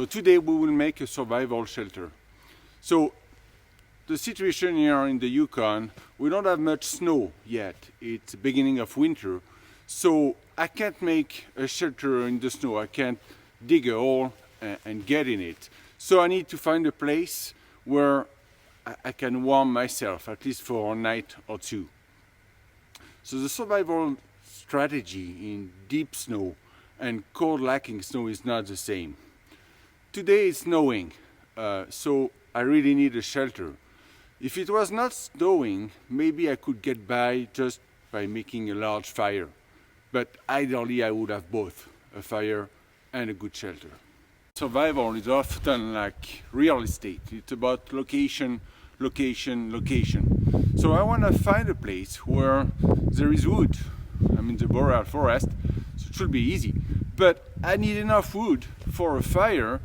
So today we will make a survival shelter. So the situation here in the Yukon, we don't have much snow yet. It's the beginning of winter. So I can't make a shelter in the snow. I can't dig a hole and get in it. So I need to find a place where I can warm myself, at least for a night or two. So the survival strategy in deep snow and cold lacking snow is not the same. Today it's snowing, so I really need a shelter. If it was not snowing, maybe I could get by just by making a large fire. But ideally I would have both, a fire and a good shelter. Survival is often like real estate. It's about location, location, location. So I want to find a place where there is wood. I'm in the boreal forest, so it should be easy. But I need enough wood for a fire,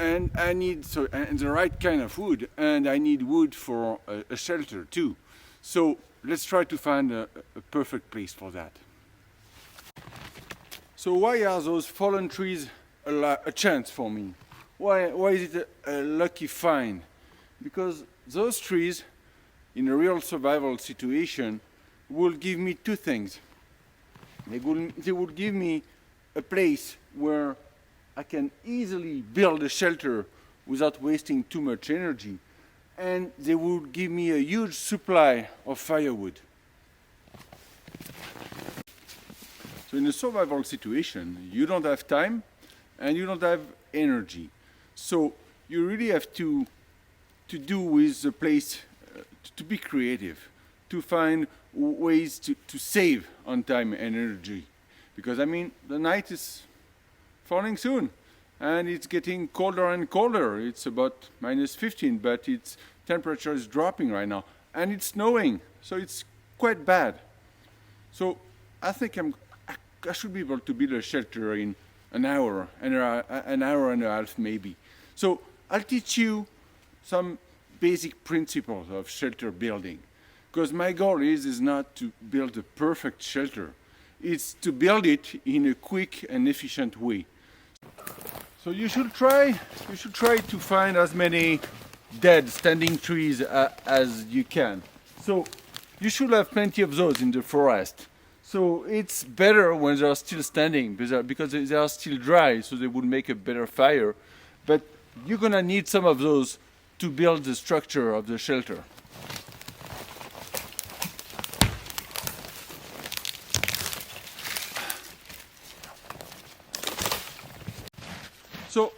and I need the right kind of wood, and I need wood for a shelter too. So let's try to find a perfect place for that. So why are those fallen trees a chance for me? Why is it a lucky find? Because those trees, in a real survival situation, will give me two things. They will give me a place where I can easily build a shelter without wasting too much energy, and they will give me a huge supply of firewood. So in a survival situation, you don't have time and you don't have energy. So you really have to do with the place, to be creative, to find ways to save on time and energy. Because I mean, the night is falling soon and it's getting colder and colder. It's about -15, but its temperature is dropping right now and it's snowing, so it's quite bad. So I think I should be able to build a shelter in an hour and a half maybe. So I'll teach you some basic principles of shelter building, because my goal is not to build a perfect shelter. It's to build it in a quick and efficient way. So you should try to find as many dead standing trees as you can. So you should have plenty of those in the forest. So it's better when they are still standing because they are still dry, so they would make a better fire. But you're gonna need some of those to build the structure of the shelter. So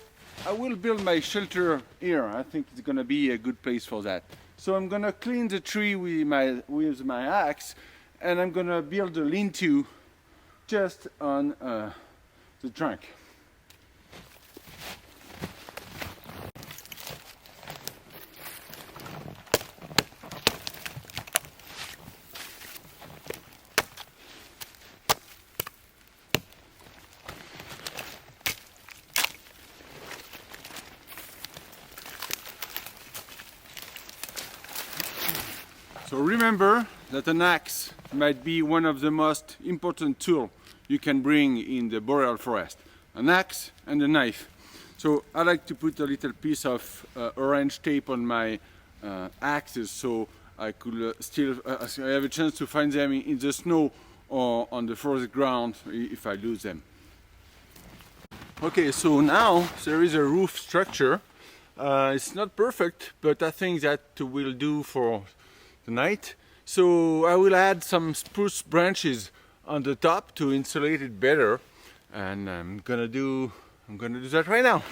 I will build my shelter here. I think it's gonna be a good place for that. So I'm gonna clean the tree with my axe, and I'm gonna build a lean-to just on the trunk. So remember that an axe might be one of the most important tools you can bring in the boreal forest. An axe and a knife. So I like to put a little piece of orange tape on my axes, so I could I have a chance to find them in the snow or on the frozen ground if I lose them. Okay, so now there is a roof structure. It's not perfect, but I think that will do for the night. So I will add some spruce branches on the top to insulate it better, and I'm gonna do that right now.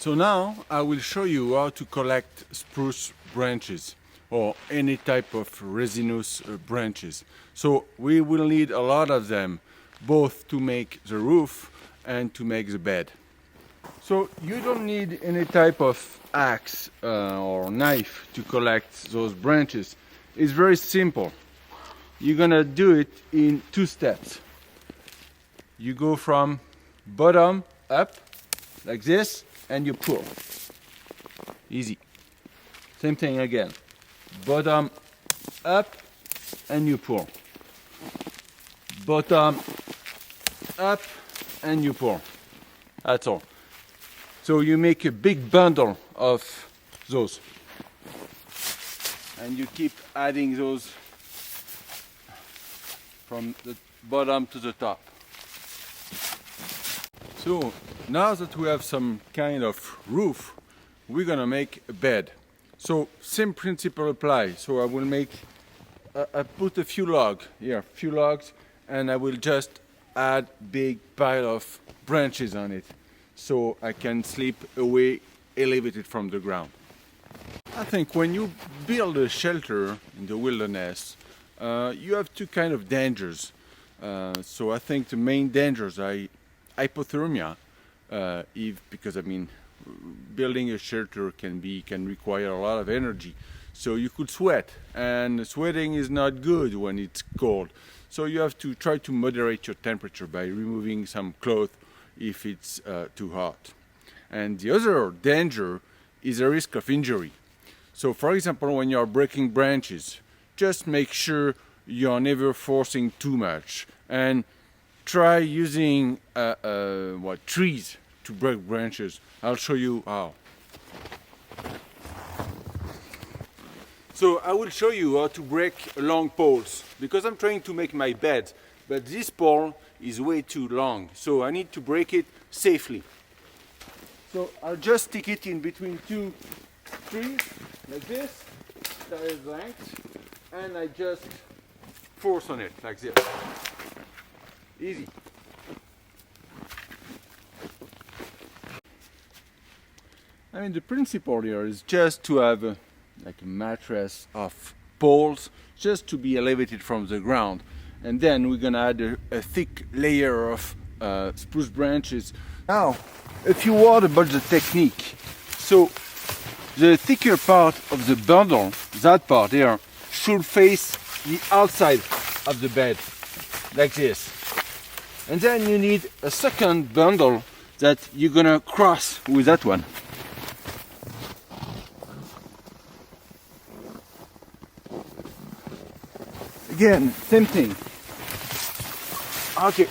So now I will show you how to collect spruce branches or any type of resinous branches. So we will need a lot of them, both to make the roof and to make the bed. So you don't need any type of axe or knife to collect those branches. It's very simple. You're gonna do it in 2 steps. You go from bottom up like this and you pull. Easy. Same thing again. Bottom up and you pull. Bottom up and you pull. That's all. So you make a big bundle of those. And you keep adding those from the bottom to the top. So now that we have some kind of roof, we're gonna make a bed. So same principle applies. So I will make, I put a few logs here, few logs, and I will just add big pile of branches on it, so I can sleep away, elevated from the ground. I think when you build a shelter in the wilderness, you have two kind of dangers. So I think the main dangers are hypothermia, because I mean, building a shelter can require a lot of energy. So you could sweat, and sweating is not good when it's cold. So you have to try to moderate your temperature by removing some clothes if it's too hot. And the other danger is a risk of injury. So for example, when you're breaking branches, just make sure you're never forcing too much, and try using trees to break branches. I'll show you how. So I will show you how to break long poles, because I'm trying to make my bed, but this pole is way too long, so I need to break it safely. So I'll just stick it in between two trees, like this, that is length, and I just force on it, like this. Easy. I mean, the principle here is just to have like a mattress of poles, just to be elevated from the ground, and then we're gonna add a thick layer of spruce branches. Now, a few words about the technique. So, the thicker part of the bundle, that part here, should face the outside of the bed, like this. And then you need a second bundle that you're gonna cross with that one. Again, same thing. Okay,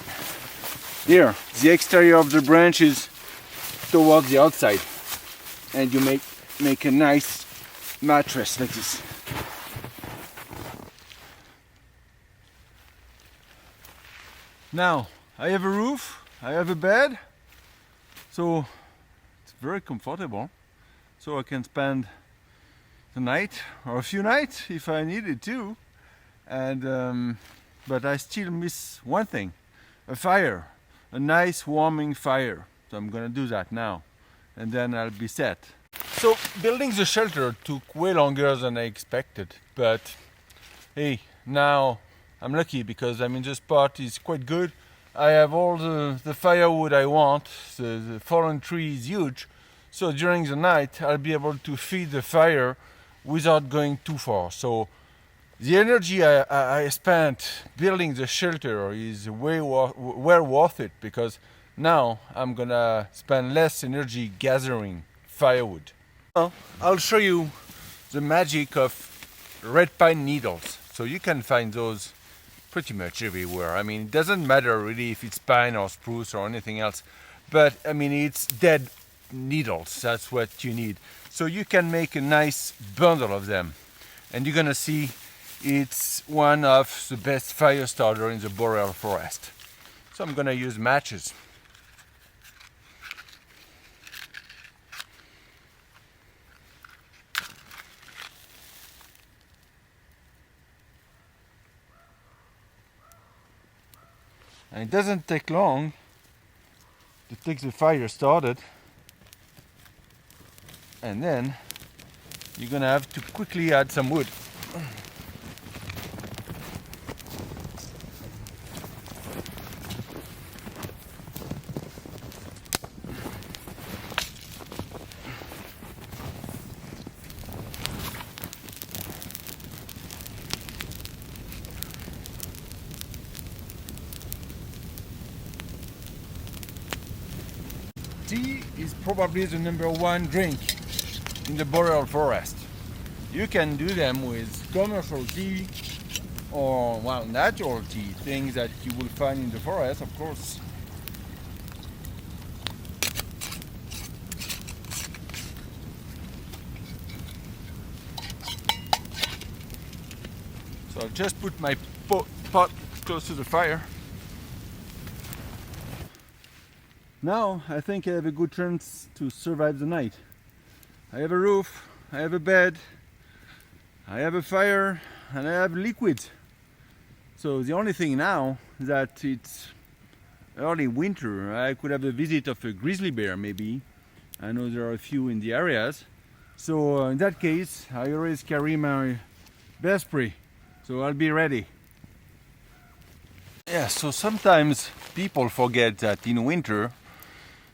here, the exterior of the branch is towards the outside, and you make a nice mattress like this. Now, I have a roof, I have a bed, so it's very comfortable. So I can spend the night, or a few nights if I needed to. And but I still miss one thing, a fire, a nice warming fire. So I'm gonna do that now, and then I'll be set. So building the shelter took way longer than I expected, but hey, now I'm lucky because I mean the spot is quite good. I have all the firewood I want. The fallen tree is huge, so during the night I'll be able to feed the fire without going too far. So the energy I spent building the shelter is well worth it, because now I'm gonna spend less energy gathering firewood. Well, I'll show you the magic of red pine needles. So you can find those pretty much everywhere. I mean, it doesn't matter really if it's pine or spruce or anything else, but I mean, it's dead needles, that's what you need. So you can make a nice bundle of them, and you're gonna see it's one of the best fire starter in the boreal forest. So I'm gonna use matches. And it doesn't take long to take the fire started, and then you're gonna have to quickly add some wood. Tea is probably the #1 drink in the boreal forest. You can do them with commercial tea or, well, natural tea, things that you will find in the forest, of course. So I'll just put my pot close to the fire. Now I think I have a good chance to survive the night. I have a roof, I have a bed, I have a fire, and I have liquid. So the only thing now is that it's early winter. I could have a visit of a grizzly bear maybe. I know there are a few in the areas. So in that case, I always carry my bear spray. So I'll be ready. Yeah, so sometimes people forget that in winter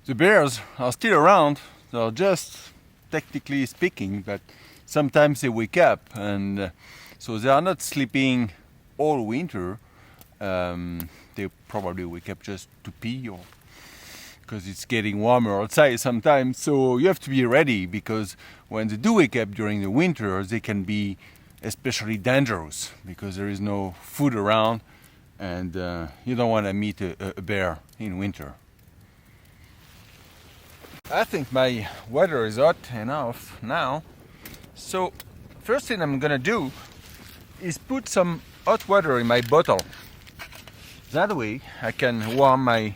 the bears are still around. They're just technically speaking, but sometimes they wake up, and so they are not sleeping all winter. They probably wake up just to pee, or because it's getting warmer outside sometimes. So you have to be ready, because when they do wake up during the winter, they can be especially dangerous because there is no food around, and you don't want to meet a bear in winter. I think my water is hot enough now. So first thing I'm gonna do is put some hot water in my bottle. That way I can warm my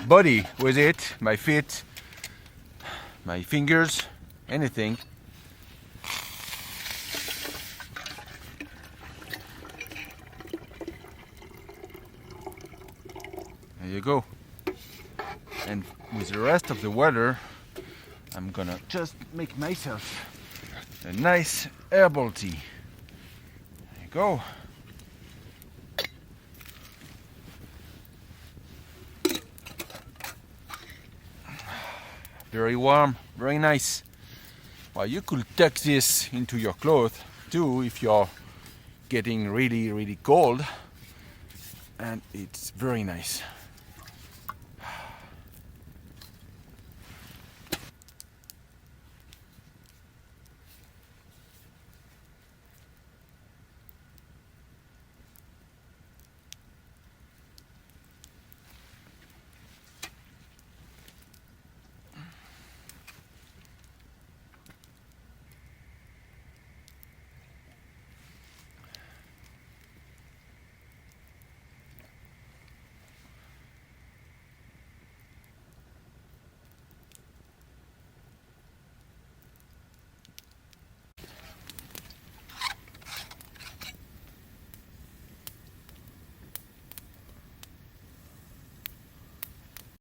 body with it, my feet, my fingers, anything. There you go. And with the rest of the water, I'm gonna just make myself a nice herbal tea. There you go. Very warm, very nice. Well, you could tuck this into your clothes too if you're getting really, really cold. And it's very nice.